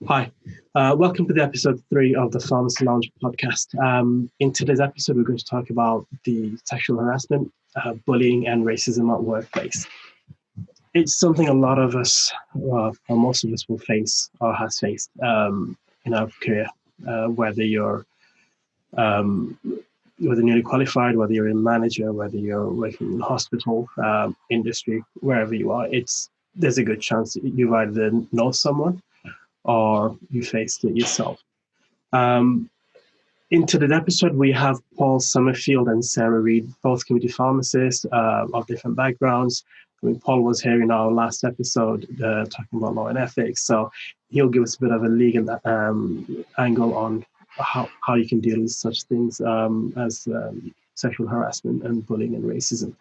Hi, welcome to the episode 3 of the Pharmacy Lounge podcast. In today's episode, we're going to talk about the sexual harassment, bullying, and racism at workplace. It's something a lot of us, or most of us, will face or has faced in our career, whether you're um, whether newly qualified, whether you're a manager, whether you're working in hospital industry, wherever you are. There's a good chance that you either know someone or you faced it yourself. Um, in today's episode, we have Paul Summerfield and Sarah Reed, both community pharmacists of different backgrounds. I mean, Paul was here in our last episode talking about law and ethics, so he'll give us a bit of a legal angle on how you can deal with such things as sexual harassment and bullying and racism.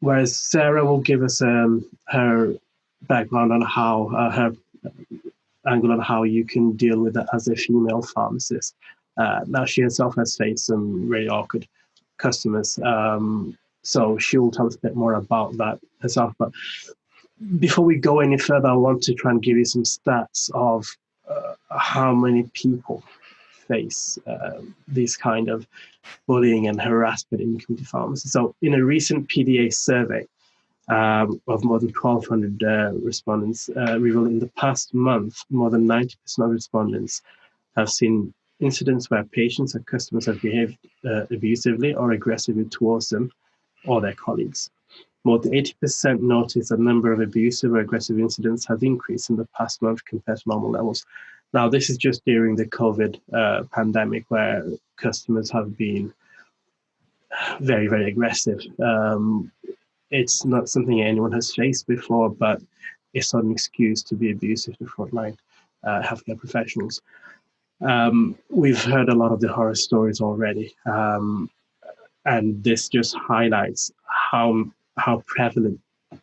Whereas Sarah will give us her background on how her angle on how you can deal with that as a female pharmacist. Now, she herself has faced some really awkward customers, so she will tell us a bit more about that herself. But before we go any further, I want to try and give you some stats of how many people face these kind of bullying and harassment in community pharmacy. So, in a recent PDA survey, of more than 1,200 respondents, revealed in the past month, more than 90% of respondents have seen incidents where patients or customers have behaved abusively or aggressively towards them or their colleagues. More than 80% notice the number of abusive or aggressive incidents has increased in the past month compared to normal levels. Now, this is just during the COVID pandemic, where customers have been very, very aggressive. It's not something anyone has faced before, but it's not an excuse to be abusive to frontline healthcare professionals. We've heard a lot of the horror stories already, and this just highlights how prevalent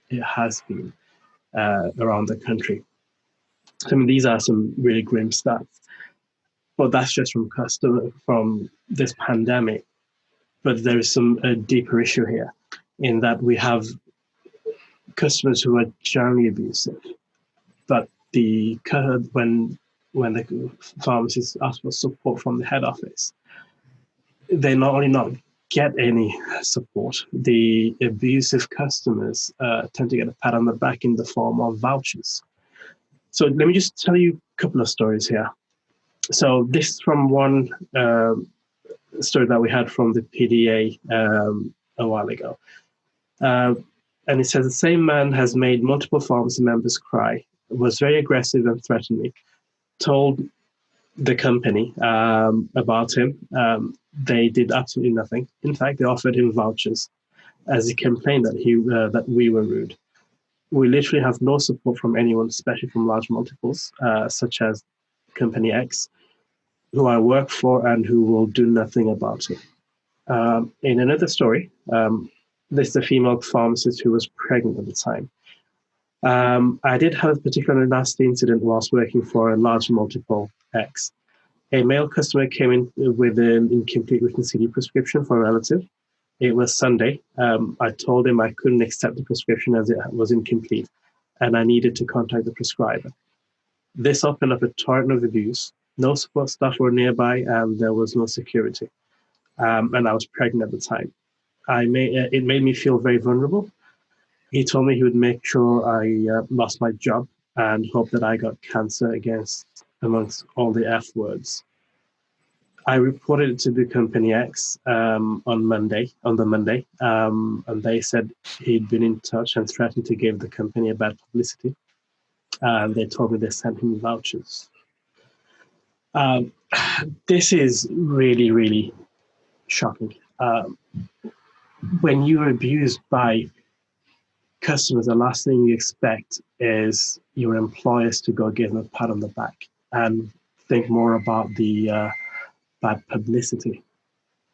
it has been around the country. I mean, these are some really grim stats, but that's just from this pandemic. But there is a deeper issue here, in that we have customers who are generally abusive, but when the pharmacists ask for support from the head office, they not only not get any support, the abusive customers tend to get a pat on the back in the form of vouchers. So let me just tell you a couple of stories here. So this is from one story that we had from the PDA a while ago. And it says the same man has made multiple pharmacy members cry, was very aggressive and threatening, told the company about him. They did absolutely nothing. In fact, they offered him vouchers as he complained that we were rude. We literally have no support from anyone, especially from large multiples, such as Company X, who I work for and who will do nothing about it. In another story, this is a female pharmacist who was pregnant at the time. I did have a particularly nasty incident whilst working for a large multiple X. A male customer came in with an incomplete written CD prescription for a relative. It was Sunday. I told him I couldn't accept the prescription as it was incomplete, and I needed to contact the prescriber. This opened up a torrent of abuse. No support staff were nearby, and there was no security. And I was pregnant at the time. It made me feel very vulnerable. He told me he would make sure I lost my job and hope that I got cancer amongst all the F words. I reported it to the Company X on the Monday, and they said he'd been in touch and threatened to give the company a bad publicity. And they told me they sent him vouchers. This is really, really shocking. When you're abused by customers, the last thing you expect is your employers to go give them a pat on the back and think more about the bad publicity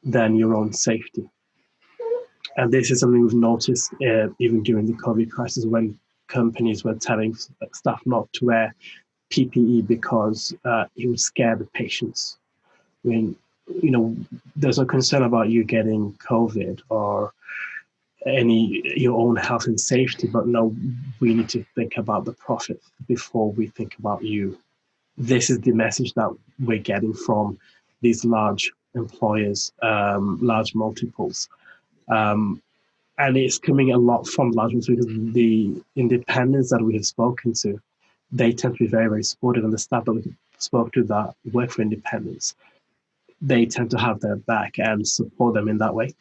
than your own safety. And this is something we've noticed even during the COVID crisis, when companies were telling staff not to wear PPE because it would scare the patients. I mean, there's no concern about you getting COVID or your own health and safety, but no, we need to think about the profit before we think about you this is the message that we're getting from these large employers, large multiples. And it's coming a lot from large ones because the independents that we have spoken to, they tend to be very, very supportive. And the staff that we spoke to that work for independents, they tend to have their back and support them in that way.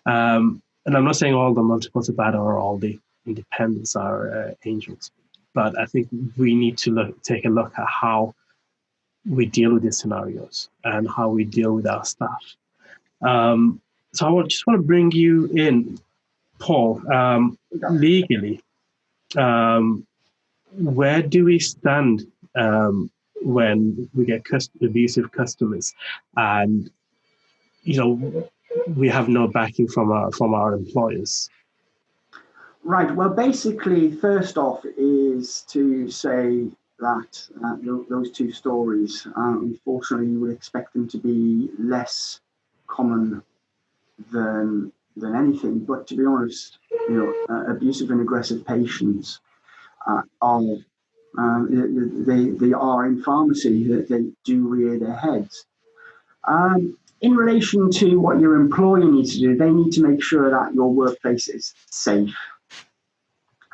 And I'm not saying all the multiples are bad or all the independents are angels, but I think we need to take a look at how we deal with these scenarios and how we deal with our staff. So I just want to bring you in, Paul. Legally, where do we stand when we get abusive customers, and we have no backing from our employers? Right. Well, basically, first off is to say that those two stories, unfortunately, you would expect them to be less common than anything. But to be honest, abusive and aggressive patients are they are in pharmacy. They do rear their heads. In relation to what your employer needs to do, they need to make sure that your workplace is safe.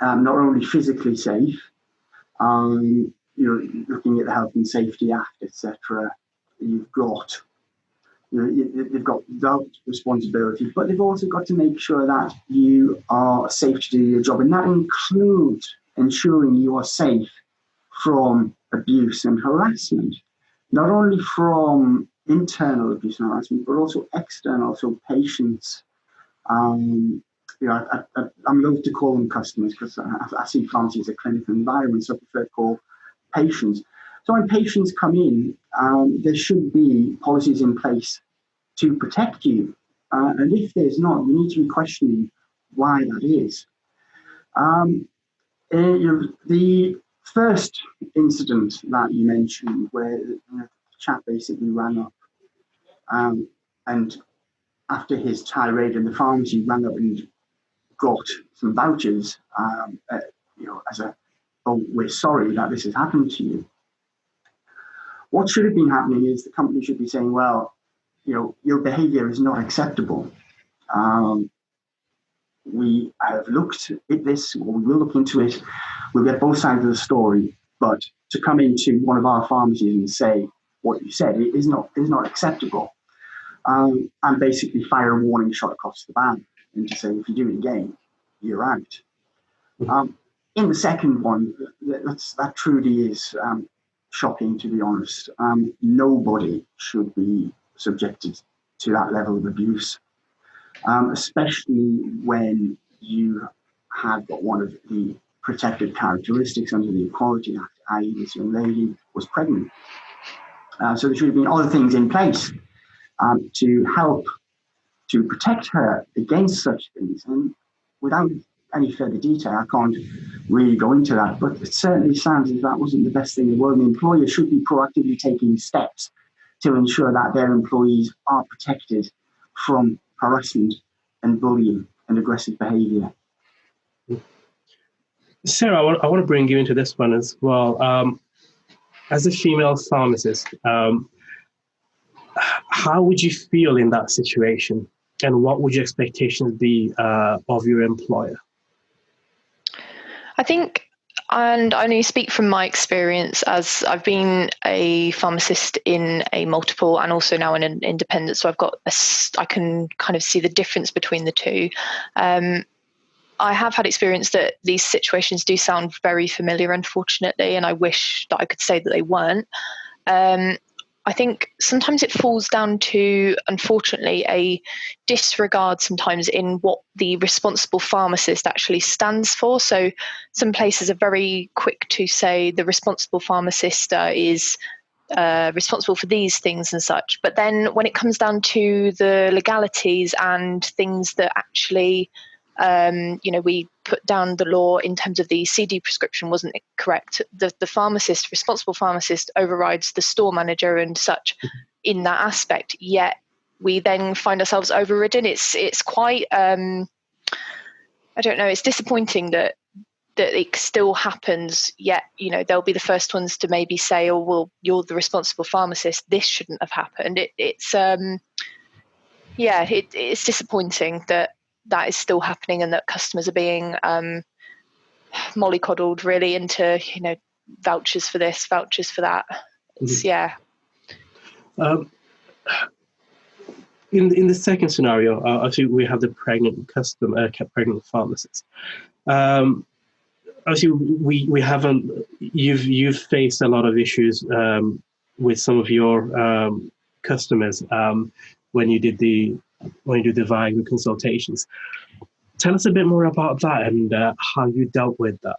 Not only physically safe, you're looking at the Health and Safety Act, etc. They've got that responsibility, but they've also got to make sure that you are safe to do your job, and that includes ensuring you are safe from abuse and harassment, not only from internal abuse and harassment, but also external, so patients. I'm loath to call them customers because I see pharmacy as a clinical environment, so I prefer to call patients. So when patients come in, there should be policies in place to protect you. And if there's not, you need to be questioning why that is. The first incident that you mentioned where the chap basically ran up and after his tirade in the pharmacy, ran up and got some vouchers, as a, oh, we're sorry that this has happened to you. What should have been happening is the company should be saying, well, your behaviour is not acceptable. We have looked at this, or we will look into it. We'll get both sides of the story, but to come into one of our pharmacies and say what you said is not acceptable. And basically fire a warning shot across the van and to say, if you do it again, you're out. In the second one, that truly is shocking, to be honest. Nobody should be subjected to that level of abuse, especially when you have got one of the protected characteristics under the Equality Act, i.e. this young lady was pregnant. So there should have been other things in place to help to protect her against such things. And without any further detail, I can't really go into that, but it certainly sounds as that wasn't the best thing in the world. The employer should be proactively taking steps to ensure that their employees are protected from harassment and bullying and aggressive behaviour. Sarah, I want to bring you into this one as well. As a female pharmacist, how would you feel in that situation, and what would your expectations be of your employer? I think, and I only speak from my experience, as I've been a pharmacist in a multiple and also now in an independent, so I can kind of see the difference between the two. I have had experience that these situations do sound very familiar, unfortunately, and I wish that I could say that they weren't. I think sometimes it falls down to, unfortunately, a disregard sometimes in what the responsible pharmacist actually stands for. So some places are very quick to say the responsible pharmacist is responsible for these things and such. But then when it comes down to the legalities and things that actually we put down the law in terms of the CD prescription wasn't correct. The responsible pharmacist overrides the store manager and such in that aspect. Yet we then find ourselves overridden. It's quite, I don't know, it's disappointing that that it still happens, yet, they'll be the first ones to maybe say, oh, well, you're the responsible pharmacist, this shouldn't have happened. It's disappointing that is still happening, and that customers are being mollycoddled really into, vouchers for this, vouchers for that. It's, In the second scenario, obviously we have the pregnant pregnant pharmacist. Obviously, we haven't. You've faced a lot of issues with some of your customers when you do the Viagra consultations. Tell us a bit more about that and how you dealt with that.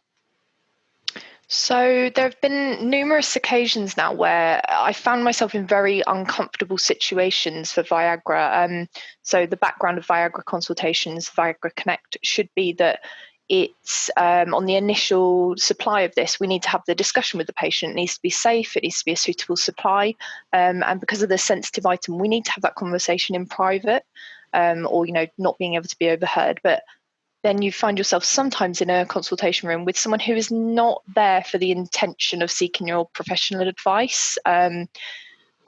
So there have been numerous occasions now where I found myself in very uncomfortable situations for Viagra. So the background of Viagra consultations, Viagra Connect, should be that it's on the initial supply of this, we need to have the discussion with the patient. It needs to be safe, it needs to be a suitable supply. And because of the sensitive item, we need to have that conversation in private, or, not being able to be overheard. But then you find yourself sometimes in a consultation room with someone who is not there for the intention of seeking your professional advice. And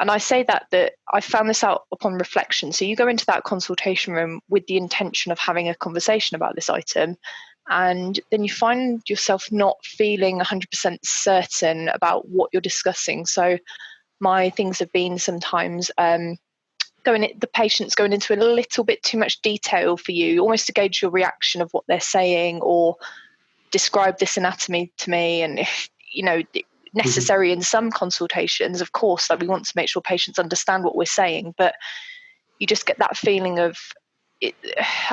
I say that I found this out upon reflection. So you go into that consultation room with the intention of having a conversation about this item, and then you find yourself not feeling 100% certain about what you're discussing. So my things have been sometimes the patient's going into a little bit too much detail for you, almost to gauge your reaction of what they're saying, or describe this anatomy to me. And if, necessary in some consultations, of course, like we want to make sure patients understand what we're saying, but you just get that feeling of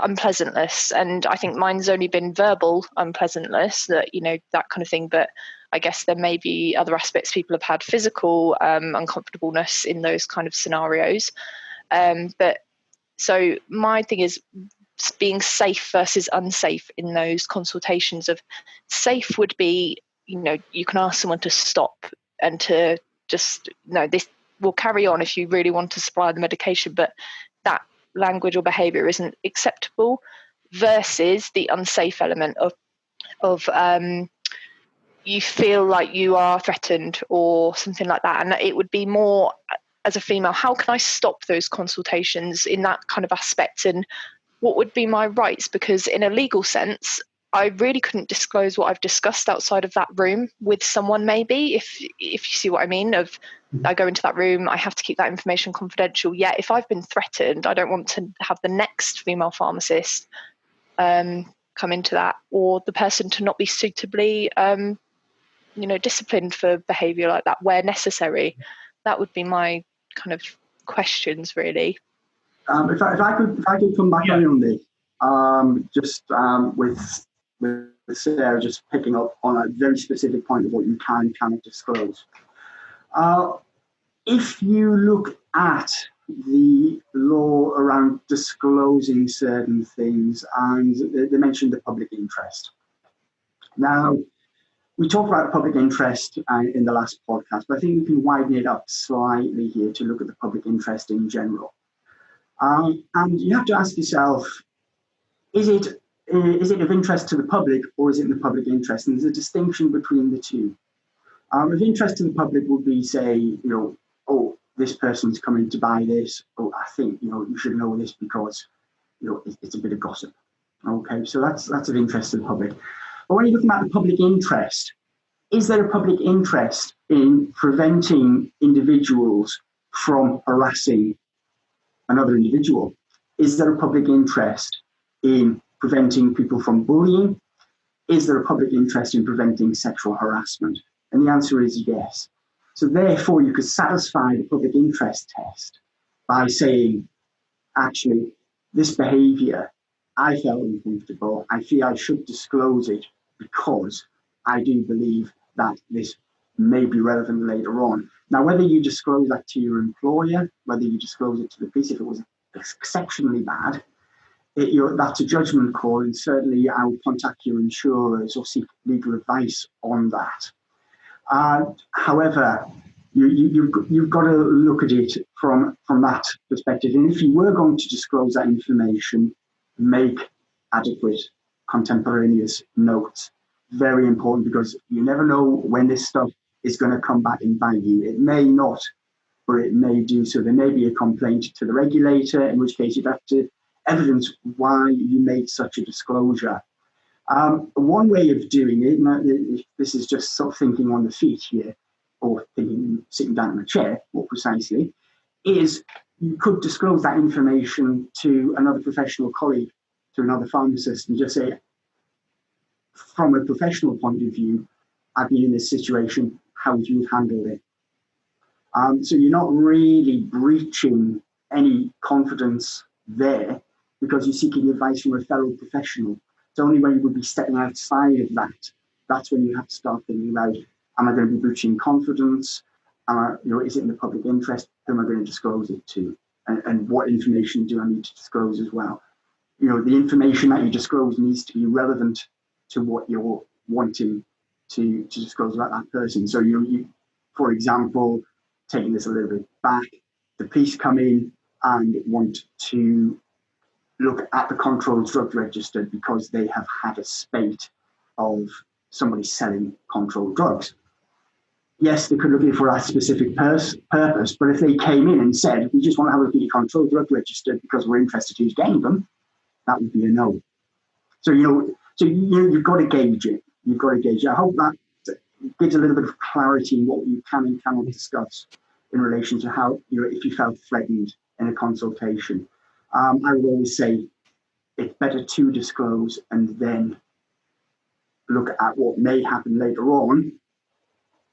unpleasantness. And I think mine's only been verbal unpleasantness, that, that kind of thing. But I guess there may be other aspects. People have had physical uncomfortableness in those kind of scenarios. But so my thing is being safe versus unsafe in those consultations. Of safe would be, you can ask someone to stop and to just, this will carry on if you really want to supply the medication, but that language or behavior isn't acceptable. Versus the unsafe element of you feel like you are threatened or something like that. And it would be more, as a female, how can I stop those consultations in that kind of aspect? And what would be my rights? Because in a legal sense, I really couldn't disclose what I've discussed outside of that room with someone, maybe, if you see what I mean. I go into that room, I have to keep that information confidential. Yet if I've been threatened, I don't want to have the next female pharmacist come into that, or the person to not be suitably disciplined for behaviour like that where necessary. That would be my kind of questions, really. If I could come back on this, with Sarah just picking up on a very specific point of what you can and cannot disclose. If you look at the law around disclosing certain things, and they mentioned the public interest. Now, we talked about public interest in the last podcast, but I think we can widen it up slightly here to look at the public interest in general. And you have to ask yourself, is it of interest to the public, or is it in the public interest? And there's a distinction between the two. Of interest to the public would be, say, oh, this person's coming to buy this. Oh, I think, you should know this because, it's a bit of gossip. Okay, so that's of interest to the public. But when you're looking at the public interest, is there a public interest in preventing individuals from harassing another individual? Is there a public interest in preventing people from bullying? Is there a public interest in preventing sexual harassment? And the answer is yes. So therefore, you could satisfy the public interest test by saying, actually, this behaviour, I felt uncomfortable. I feel I should disclose it because I do believe that this may be relevant later on. Now, whether you disclose that to your employer, whether you disclose it to the police if it was exceptionally bad, that's a judgment call, and certainly I would contact your insurers or seek legal advice on that. However, you've got to look at it from that perspective. And if you were going to disclose that information, make adequate contemporaneous notes. very important, because you never know when this stuff is going to come back and bite you. It may not, or it may do. So there may be a complaint to the regulator, in which case you'd have to evidence why you made such a disclosure. One way of doing it, and this is just sort of thinking on the feet here, or thinking sitting down in a chair more precisely, is you could disclose that information to another professional colleague, to another pharmacist, and just say, from a professional point of view, I've been in this situation, how would you have handled it? So you're not really breaching any confidence there, because you're seeking advice from a fellow professional. It's only when you would be stepping outside of that, that's when you have to start thinking about, am I going to be breaching confidence? Is it in the public interest? Who am I going to disclose it to? And what information do I need to disclose as well? The information that you disclose needs to be relevant to what you're wanting to disclose about that person. So you, for example, taking this a little bit back, the police come in and want to look at the controlled drug register because they have had a spate of somebody selling controlled drugs. Yes, they could look at it for a specific purpose, but if they came in and said, we just want to have a look at your controlled drug register because we're interested who's getting them, that would be a no. So, you've got to gauge it. You've got to gauge it. I hope that gives a little bit of clarity in what you can and cannot discuss in relation to how, if you felt threatened in a consultation. I would always say it's better to disclose and then look at what may happen later on,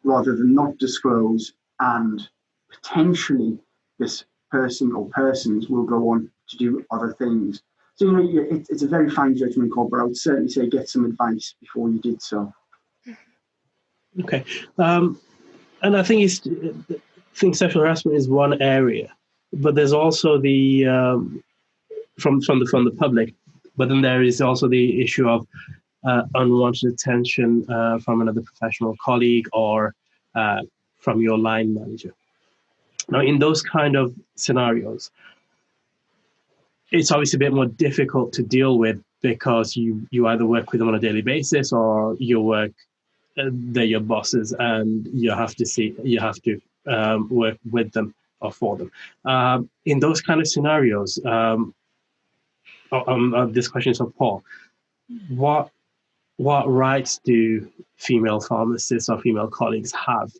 rather than not disclose and potentially this person or persons will go on to do other things. So, it's a very fine judgment call, but I would certainly say get some advice before you did so. Okay. And I think sexual harassment is one area, but there's also the from the public, but then there is also the issue of unwanted attention from another professional colleague or from your line manager. Now, in those kind of scenarios, it's obviously a bit more difficult to deal with because you either work with them on a daily basis or you work, they're your bosses and you have to work with them or for them. In those kind of scenarios, this question is for Paul. What rights do female pharmacists or female colleagues have,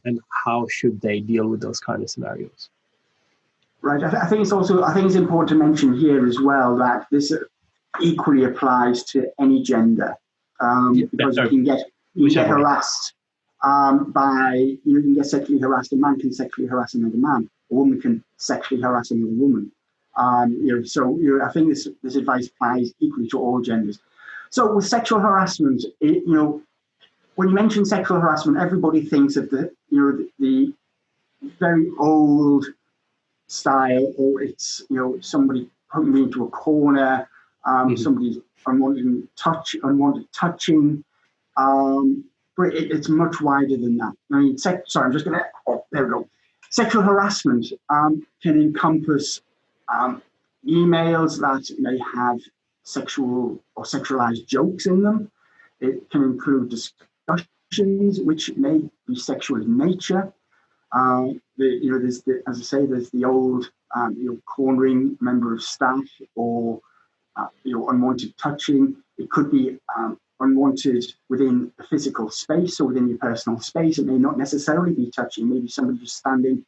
and how should they deal with those kind of scenarios? Right. I think it's important to mention here as well that this equally applies to any gender, because you can get harassed you can get sexually harassed. A man can sexually harass another man. A woman can sexually harass another woman. I think this advice applies equally to all genders. So with sexual harassment, when you mention sexual harassment, everybody thinks of the very old style, or it's somebody putting me into a corner, somebody's unwanted touching, but it's much wider than that. I mean, there we go. Sexual harassment can encompass emails that may have sexual or sexualized jokes in them. It can include discussions which may be sexual in nature. There's the old cornering member of staff, or unwanted touching. It could be unwanted within a physical space or within your personal space. It may not necessarily be touching. Maybe somebody just standing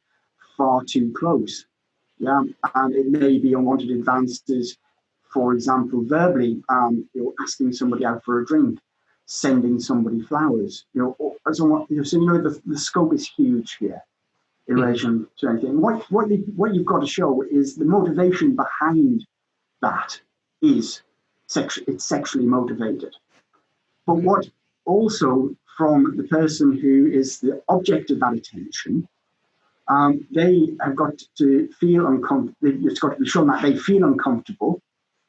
far too close. Yeah, and it may be unwanted advances. For example, verbally, asking somebody out for a drink, sending somebody flowers. The scope is huge here in relation to anything. What you've got to show is the motivation behind that is it's sexually motivated. But what also from the person who is the object of that attention, they have got to feel uncomfortable. It's got to be shown that they feel uncomfortable,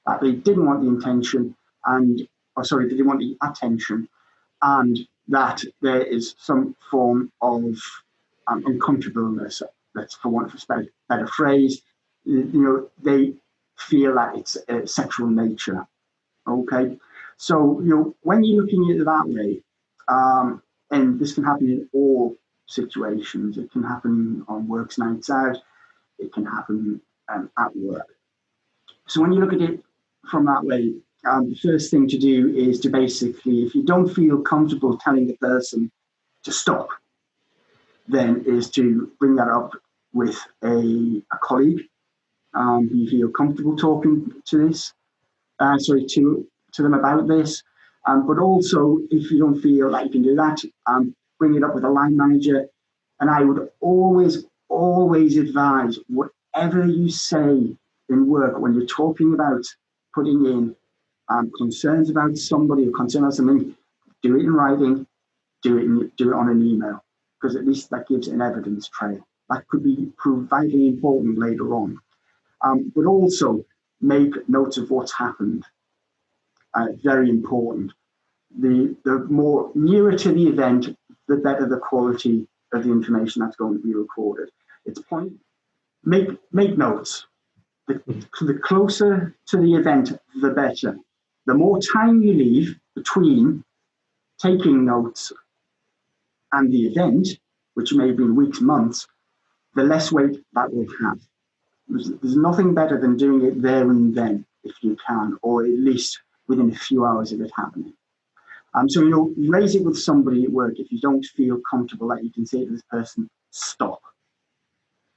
that they didn't want the attention, they didn't want the attention, and that there is some form of uncomfortableness. That's, for want of a better phrase, they feel that it's a sexual nature. Okay, So, when you're looking at it that way, and this can happen in all situations. It can happen on works nights out. It can happen at work. So when you look at it from that way, the first thing to do is to basically, if you don't feel comfortable telling the person to stop, then is to bring that up with a colleague. You feel comfortable talking to them about this. But also, if you don't feel like you can do that, bring it up with a line manager. And I would always advise, whatever you say in work, when you're talking about putting in concerns about somebody or concern about something, do it in writing, do it on an email, because at least that gives an evidence trail. That could prove vitally important later on. But also make notes of what's happened. Very important. The more nearer to the event, the better the quality of the information that's going to be recorded. Make notes. The closer to the event, the better. The more time you leave between taking notes and the event, which may have been weeks, months, the less weight that will have. There's nothing better than doing it there and then, if you can, or at least within a few hours of it happening. So, raise it with somebody at work if you don't feel comfortable that you can say to this person, stop.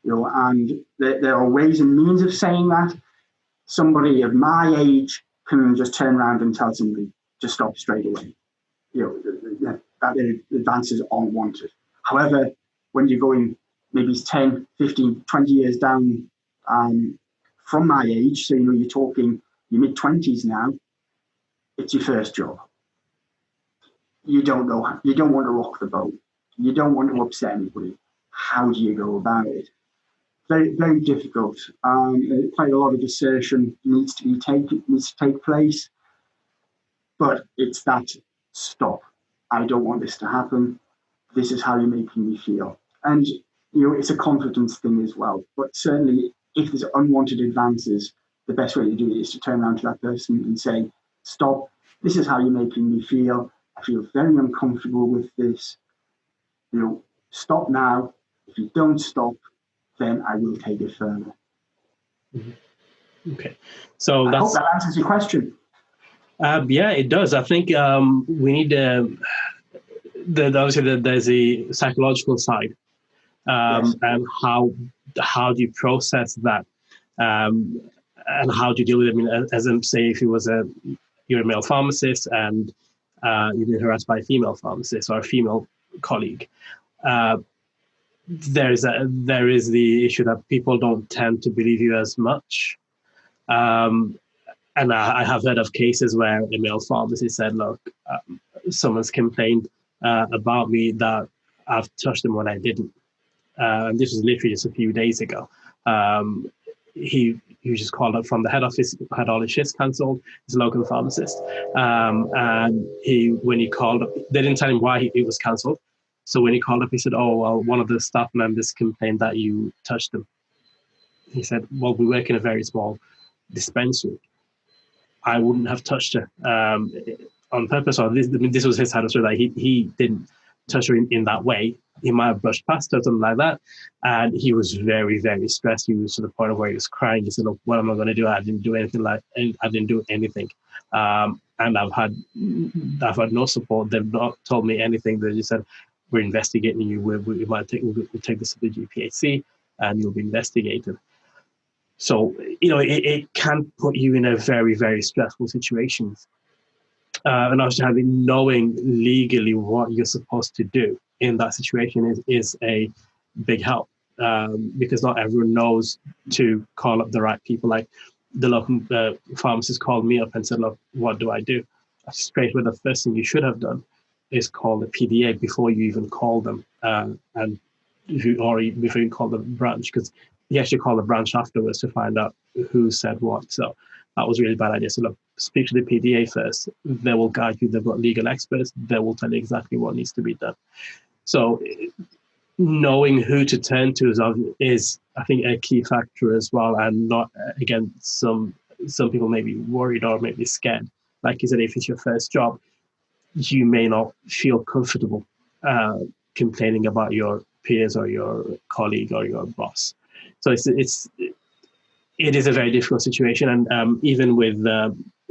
And there are ways and means of saying that. Somebody of my age can just turn around and tell somebody to stop straight away. That advances aren't wanted. However, when you're going maybe 10, 15, 20 years down from my age, so you're talking your mid-20s now, it's your first job. You don't know, you don't want to rock the boat. You don't want to upset anybody. How do you go about it? Very, very difficult. Quite a lot of assertion needs to take place, but it's that stop. I don't want this to happen. This is how you're making me feel. And, it's a confidence thing as well. But certainly, if there's unwanted advances, the best way to do it is to turn around to that person and say, stop, this is how you're making me feel. I feel very uncomfortable with this. Stop now. If you don't stop, then I will take it further. Mm-hmm. Okay. So I hope that answers your question. Yeah, it does. I think we need obviously there's a psychological side, Yes. and how do you process that, and how do you deal with it? I mean, as in, say, if you're a male pharmacist and you've been harassed by a female pharmacist or a female colleague, there is the issue that people don't tend to believe you as much. And I have heard of cases where a male pharmacist said, look, someone's complained about me that I've touched them when I didn't. And this was literally just a few days ago. He just called up from the head office, had all his shifts cancelled. He's a local pharmacist. And when he called up, they didn't tell him why it was cancelled. So when he called up, he said, oh, well, one of the staff members complained that you touched them. He said, well, we work in a very small dispensary. I wouldn't have touched her on purpose. Or this was his side of the story, that he didn't touch her in that way. He might have brushed past her, something like that. And he was very, very stressed. He was to the point of where he was crying. He said, look, what am I going to do? I didn't do anything I didn't do anything. And I've had no support. They've not told me anything. They just said, we're investigating you. We'll take this to the GPHC and you'll be investigated. So, it can put you in a very, very stressful situation. And obviously knowing legally what you're supposed to do in that situation is a big help, because not everyone knows to call up the right people. Like the local pharmacist called me up and said, look, what do I do? Straight away, the first thing you should have done is call the PDA before you even call them, before you call the branch, because you actually call the branch afterwards to find out who said what. So that was a really bad idea. So look, speak to the PDA first. They will guide you. They've got legal experts. They will tell you exactly what needs to be done. So knowing who to turn to is I think, a key factor as well. And not, again, some people may be worried or maybe scared like you said, if it's your first job, you may not feel comfortable complaining about your peers or your colleague or your boss. So it is a very difficult situation, and even with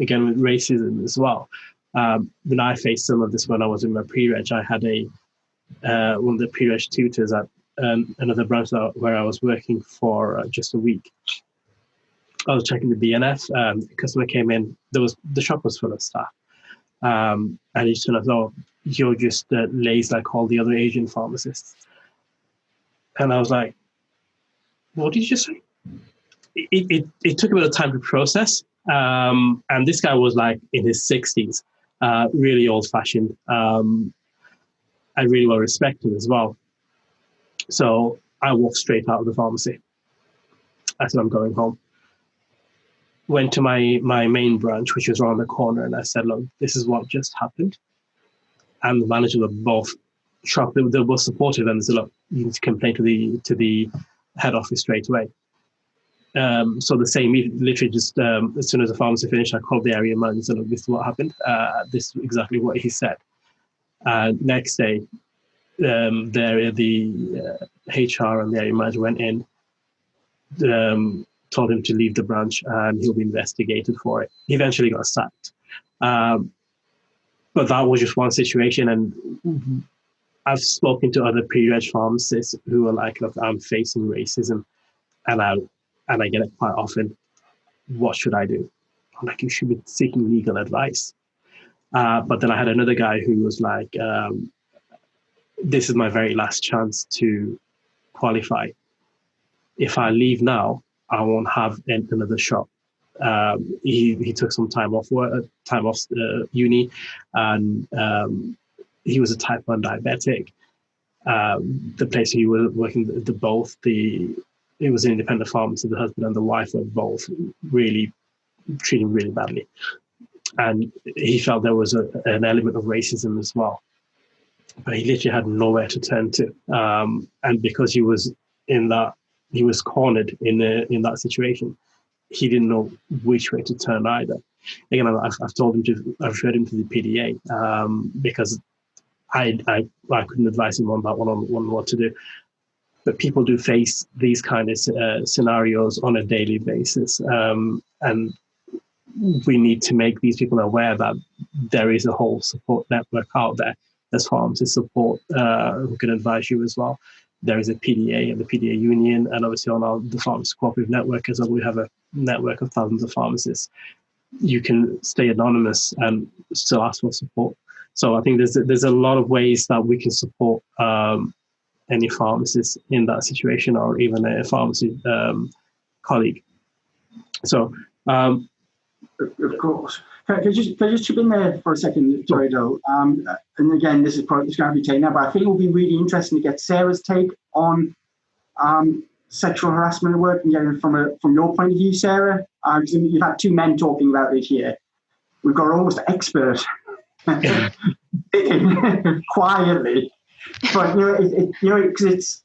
again with racism as well. When I faced some of this when I was in my pre-reg, I had one of the pre-reg tutors at another branch where I was working for just a week. I was checking the BNF. The customer came in. The shop was full of staff, and he told us, "Oh, you're just lazy like all the other Asian pharmacists." And I was like, "What did you just say?" It took a bit of time to process. And this guy was like in his 60s, really old-fashioned, and really well respected as well. So I walked straight out of the pharmacy. I said, I'm going home. Went to my main branch, which was around the corner, and I said, look, this is what just happened. And the managers were both shocked. They were both supportive, and they said, look, you need to complain to the head office straight away. So the same, literally just as soon as the pharmacy finished, I called the area manager and said, look, this is what happened. This is exactly what he said. Next day, the HR and the area manager went in, told him to leave the branch and he'll be investigated for it. He eventually got sacked. But that was just one situation. And I've spoken to other pre-reg pharmacists who are like, look, I'm facing racism and I get it quite often. What should I do? I'm like, you should be seeking legal advice. But then I had another guy who was like, this is my very last chance to qualify. If I leave now, I won't have another shop. He took some time off uni, and he was a type 1 diabetic. The place he was working, it was an independent pharmacy. The husband and the wife were both really treating him really badly. And he felt there was an element of racism as well. But he literally had nowhere to turn to. And because he was cornered in that situation, he didn't know which way to turn either. Again, I've told him I've referred him to the PDA because I couldn't advise him on that on what to do. But people do face these kind of scenarios on a daily basis. And we need to make these people aware that there is a whole support network out there. There's pharmacist support who can advise you as well. There is a PDA and the PDA union, and obviously on the pharmacist cooperative network as well, we have a network of thousands of pharmacists. You can stay anonymous and still ask for support. So I think there's a lot of ways that we can support any pharmacist in that situation, or even a pharmacy colleague. So, of course. Can I just chip in there for a second, Joydo? And again, this is going to be taken up, but I think it will be really interesting to get Sarah's take on sexual harassment at work, and getting from your point of view, Sarah. You've had two men talking about it here. We've got almost expert quietly, but because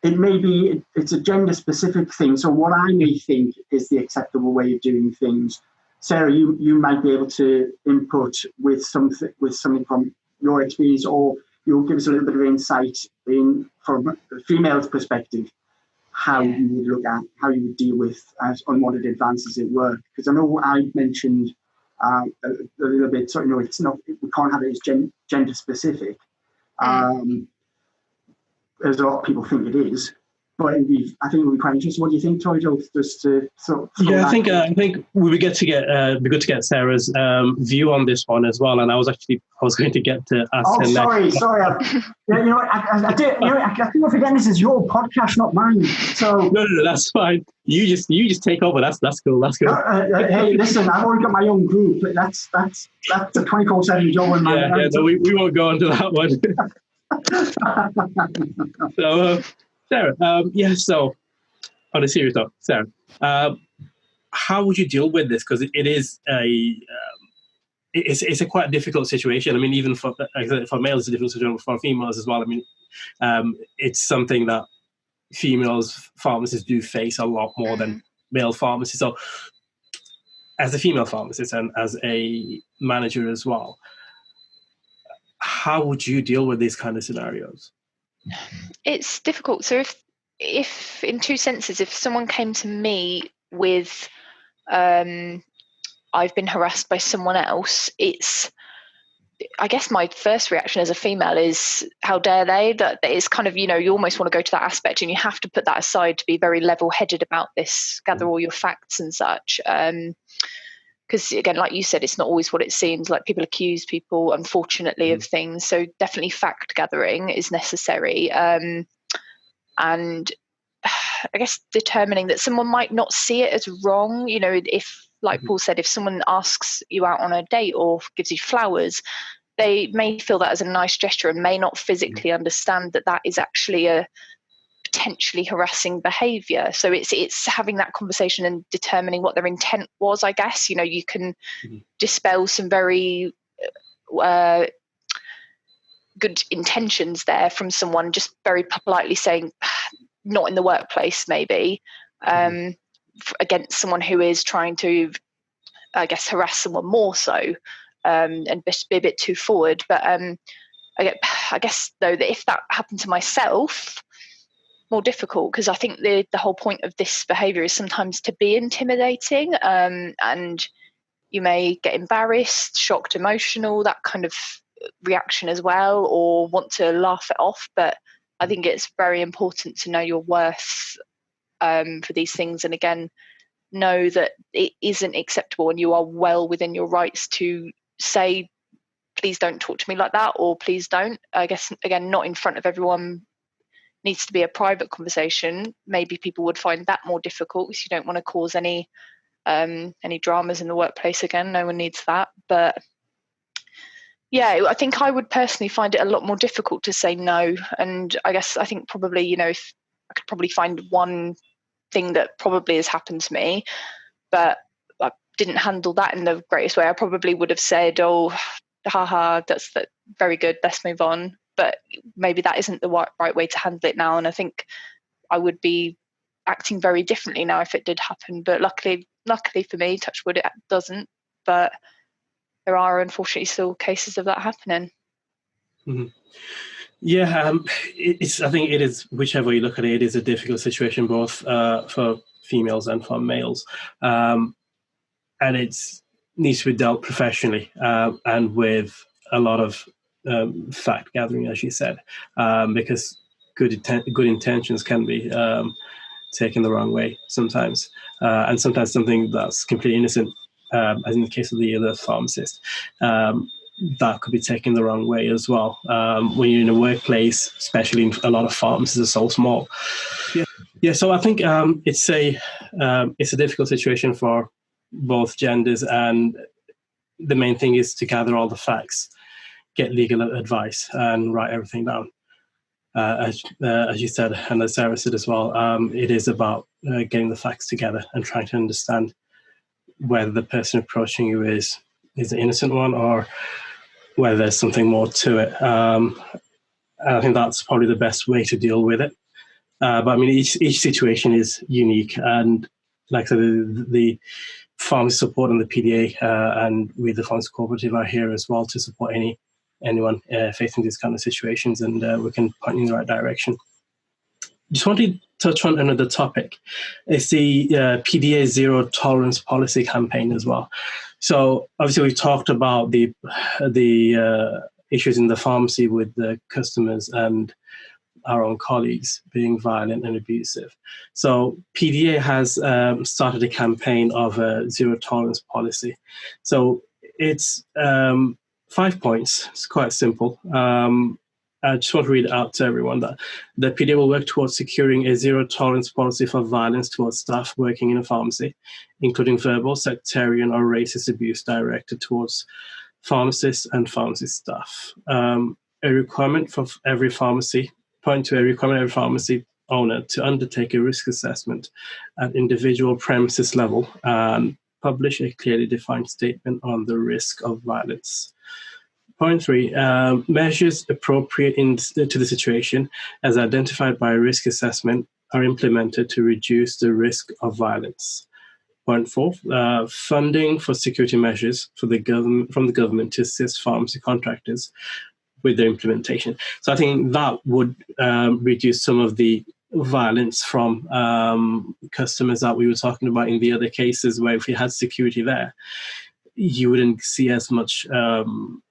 it's a gender specific thing. So what I may think is the acceptable way of doing things. Sarah, you might be able to input with something from your experience, or you'll give us a little bit of insight from a female's perspective, how you would look at, how you would deal with unwanted advances at work. Because I know I mentioned a little bit, so it's not, we can't have it as gender specific, as a lot of people think it is. But I think it would be quite interesting. What do you think, Toydo? Just to I think we would be good to get Sarah's view on this one as well. And I was going to get to ask her next. Sorry. I think we're forgetting this is your podcast, not mine. So no, that's fine. You just take over. That's cool. That's cool. Hey, listen, I've already got my own group. But that's a 24/7 job. No, we won't go into that one. So. Sarah, so on a serious note, Sarah, how would you deal with this? Because it is it's a quite difficult situation. I mean, even for males, it's a difficult situation, for females as well. I mean, it's something that females pharmacists do face a lot more than male pharmacists. So as a female pharmacist and as a manager as well, how would you deal with these kind of scenarios? It's difficult. So if in two senses, if someone came to me with I've been harassed by someone else, I guess my first reaction as a female is, how dare they? That it's kind of, you almost want to go to that aspect, and you have to put that aside to be very level-headed about this, gather all your facts and such. Because again, like you said, it's not always what it seems. Like, people accuse people, unfortunately, of things. So definitely fact gathering is necessary. And I guess determining that someone might not see it as wrong. If, like Paul said, if someone asks you out on a date or gives you flowers, they may feel that as a nice gesture and may not physically understand that that is actually a potentially harassing behaviour. So it's having that conversation and determining what their intent was, I guess. You can dispel some very good intentions there from someone just very politely saying, not in the workplace, maybe, against someone who is trying to, I guess, harass someone more so, and be a bit too forward. But I guess, though, that if that happened to myself, more difficult, because I think the whole point of this behaviour is sometimes to be intimidating, and you may get embarrassed, shocked, emotional, that kind of reaction as well, or want to laugh it off. But I think it's very important to know your worth for these things, and again, know that it isn't acceptable, and you are well within your rights to say, please don't talk to me like that, or please don't. I guess, again, not in front of everyone, needs to be a private conversation. Maybe people would find that more difficult because you don't want to cause any dramas in the workplace. Again, no one needs that. But yeah, I think I would personally find it a lot more difficult to say no. And I think probably, if I could probably find one thing that probably has happened to me, but I didn't handle that in the greatest way. I probably would have said, oh, haha, that's very good, let's move on. But maybe that isn't the right way to handle it now. And I think I would be acting very differently now if it did happen. But luckily for me, touch wood, it doesn't. But there are unfortunately still cases of that happening. Mm-hmm. Yeah, I think it is, whichever you look at it, it is a difficult situation both for females and for males, and it needs to be dealt professionally and with a lot of fact gathering, as you said, because good intentions can be taken the wrong way sometimes, and sometimes something that's completely innocent, as in the case of the other pharmacist, that could be taken the wrong way as well. When you're in a workplace, especially in a lot of pharmacies are so small. Yeah. So I think it's a difficult situation for both genders, and the main thing is to gather all the facts, get legal advice, and write everything down. As you said, and as Sarah said as well, it is about getting the facts together and trying to understand whether the person approaching you is an innocent one or whether there's something more to it. And I think that's probably the best way to deal with it. But I mean, each situation is unique, and like I said, the pharmacy support and the PDA and we, the Pharmacy Cooperative, are here as well to support anyone facing these kind of situations, and we can point you in the right direction. Just wanted to touch on another topic. It's the PDA Zero Tolerance Policy campaign as well. So obviously we've talked about the issues in the pharmacy with the customers and our own colleagues being violent and abusive. So PDA has started a campaign of a zero tolerance policy. So it's 5 points. It's quite simple. I just want to read it out to everyone that the PDA will work towards securing a zero tolerance policy for violence towards staff working in a pharmacy, including verbal, sectarian, or racist abuse directed towards pharmacists and pharmacy staff. A requirement for every pharmacy, point to a requirement every pharmacy owner to undertake a risk assessment at individual premises level and publish a clearly defined statement on the risk of violence. Point 3, measures appropriate to the situation as identified by risk assessment are implemented to reduce the risk of violence. Point four, funding for security measures for the government from the government to assist pharmacy contractors with their implementation. So I think that would reduce some of the violence from customers that we were talking about in the other cases, where if you had security there, you wouldn't see as much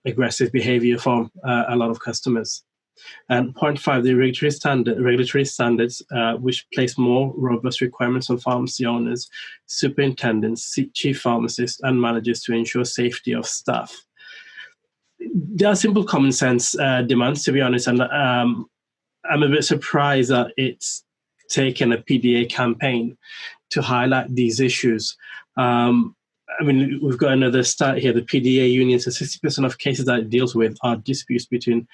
aggressive behavior from a lot of customers. And point five, the regulatory standards, which place more robust requirements on pharmacy owners, superintendents, chief pharmacists, and managers to ensure safety of staff. There are simple common sense demands, to be honest, and I'm a bit surprised that it's taken a PDA campaign to highlight these issues. I mean, we've got another stat here. The PDA union says 60% of cases that it deals with are disputes between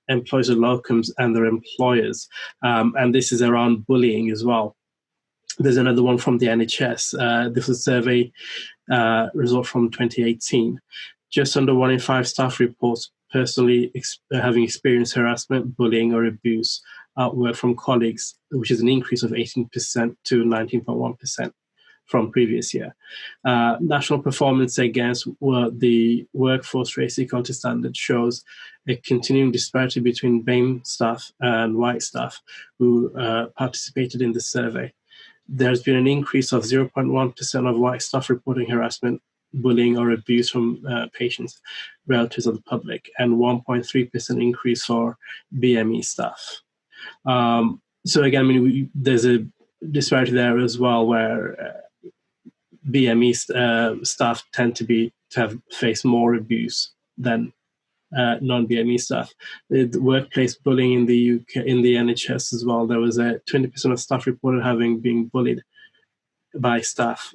employees or locums and their employers. And this is around bullying as well. There's another one from the NHS. This is a survey result from 2018. Just under 1 in 5 staff reports personally having experienced harassment, bullying, or abuse at work from colleagues, which is an increase of 18% to 19.1% from previous year. National performance against the workforce race equality standard shows a continuing disparity between BAME staff and white staff who participated in the survey. There's been an increase of 0.1% of white staff reporting harassment, bullying, or abuse from patients, relatives, of the public, and 1.3% increase for BME staff. So again, I mean, there's a disparity there as well, where BME staff tend to have faced more abuse than non-BME staff. The workplace bullying in the UK, in the NHS as well, there was a 20% of staff reported having been bullied by staff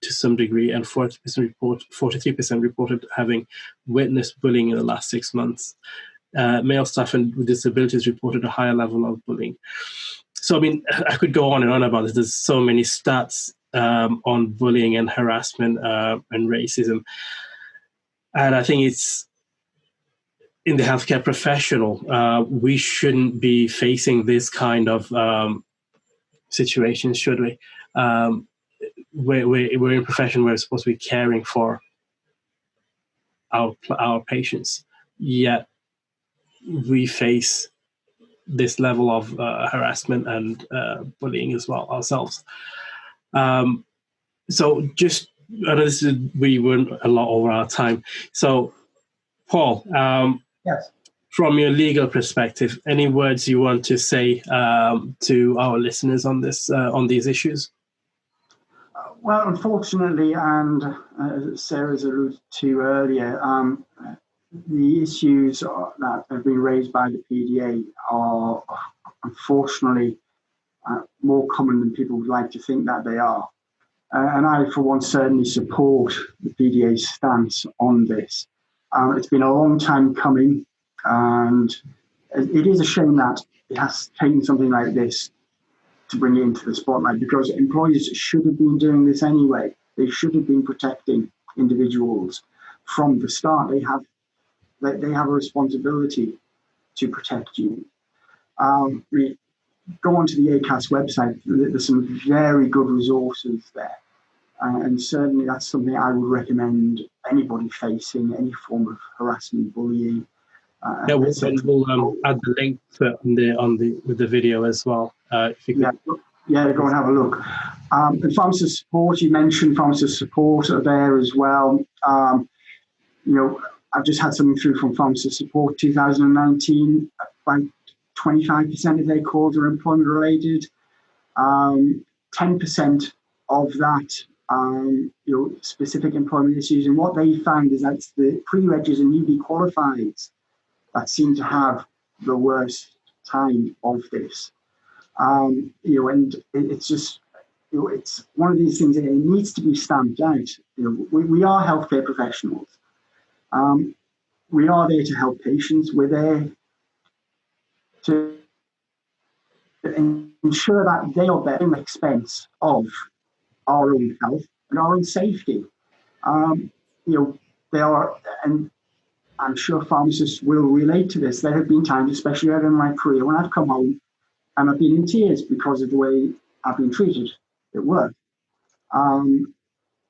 to some degree, and 43% reported having witnessed bullying in the last 6 months. Male staff with disabilities reported a higher level of bullying. So, I mean, I could go on and on about this. There's so many stats on bullying and harassment and racism. And I think it's, in the healthcare professional, we shouldn't be facing this kind of situation, should we? We're in a profession where we're supposed to be caring for our patients, yet we face this level of harassment and bullying as well ourselves. So just, I know we went a lot over our time. So, Paul, yes. From your legal perspective, any words you want to say to our listeners on this, on these issues? Well, unfortunately, and as Sarah's alluded to earlier, the issues that have been raised by the PDA are unfortunately more common than people would like to think that they are. And I, for one, certainly support the PDA's stance on this. It's been a long time coming, and it is a shame that it has taken something like this to bring it into the spotlight, because employers should have been doing this anyway. They should have been protecting individuals from the start. They have a responsibility to protect you. We go onto the ACAS website. There's some very good resources there. And certainly that's something I would recommend anybody facing any form of harassment, bullying. Yeah, we'll add the link with the video as well. If you could. Yeah, go and have a look. And pharmacist support, you mentioned pharmacist support are there as well. I've just had something through from Pharmacist Support 2019. About 25% of their calls are employment related. 10% of that, specific employment issues. And what they found is that the pre-regs and newly qualifieds that seem to have the worst time of this. And it's just, it's one of these things that it needs to be stamped out. We are healthcare professionals. We are there to help patients. We're there to ensure that they are bearing the expense of our own health and our own safety. They are, and I'm sure pharmacists will relate to this. There have been times, especially early in my career, when I've come home and I've been in tears because of the way I've been treated at work.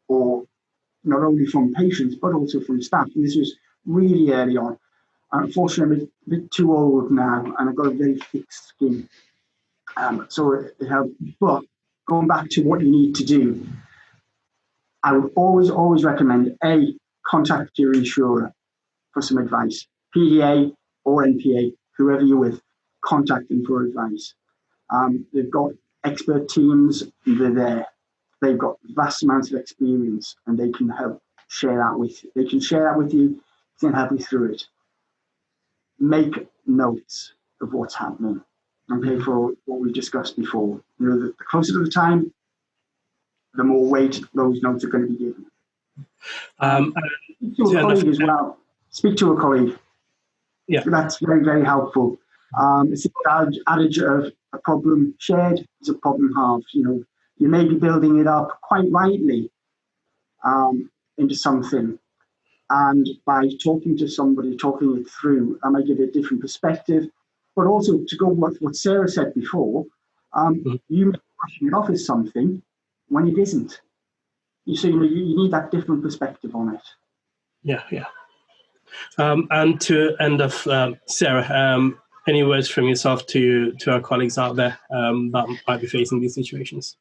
or not only from patients, but also from staff. And this was really early on. Unfortunately, I'm a bit too old now, and I've got a very thick skin. So it helped. But going back to what you need to do, I would always recommend, contact your insurer for some advice. PDA or NPA, whoever you're with, contact them for advice. They've got expert teams, they're there. They've got vast amounts of experience, and they can help share that with you. They can share that with you, they can help you through it. Make notes of what's happening, okay, for what we discussed before. The closer to the time, the more weight those notes are going to be given. Speak to a colleague as well. Speak to a colleague. Yeah. That's very, very helpful. It's the adage of a problem shared is a problem halved. You may be building it up quite rightly into something. And by talking to somebody, talking it through, I might give it a different perspective. But also to go with what Sarah said before, you may be brushing it off as something when it isn't. You need that different perspective on it. Yeah. And to end off, Sarah, any words from yourself to our colleagues out there that might be facing these situations?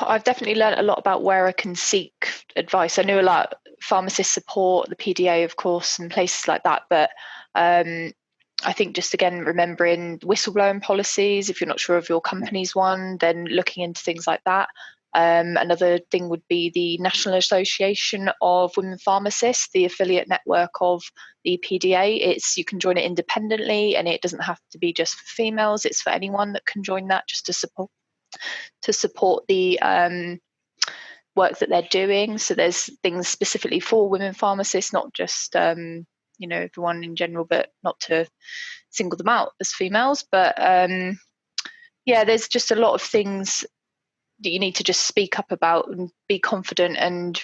I've definitely learned a lot about where I can seek advice. I knew a lot pharmacist support, the PDA, of course, and places like that. But I think just, again, remembering whistleblowing policies. If you're not sure of your company's one, then looking into things like that. Another thing would be the National Association of Women Pharmacists, the affiliate network of the PDA. You can join it independently, and it doesn't have to be just for females. It's for anyone that can join that, just to support the work that they're doing. So there's things specifically for women pharmacists, not just everyone in general, but not to single them out as females. But there's just a lot of things that you need to just speak up about and be confident and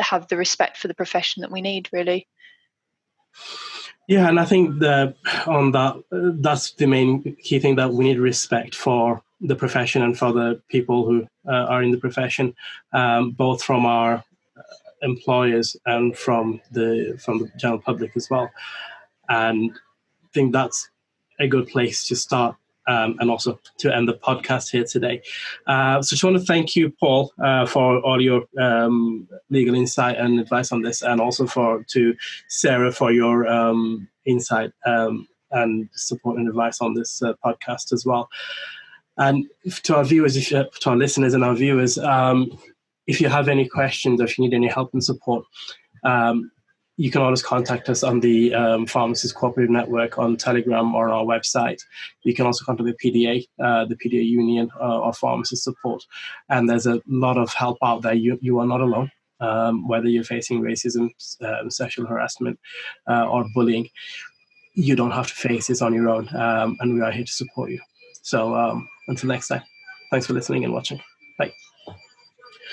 have the respect for the profession that we need, really. Yeah, and I think that's the main key thing, that we need respect for the profession and for the people who are in the profession, both from our employers and from the general public as well. And I think that's a good place to start, and also to end the podcast here today. So just want to thank you, Paul, for all your legal insight and advice on this, and also to Sarah for your insight and support and advice on this podcast as well. And to our viewers, to our listeners and our viewers, if you have any questions or if you need any help and support, you can always contact us on the Pharmacist Cooperative Network on Telegram or our website. You can also contact the PDA Union, or Pharmacist Support. And there's a lot of help out there. You are not alone, whether you're facing racism, sexual harassment, or bullying. You don't have to face this on your own, and we are here to support you. So until next time, thanks for listening and watching. Bye.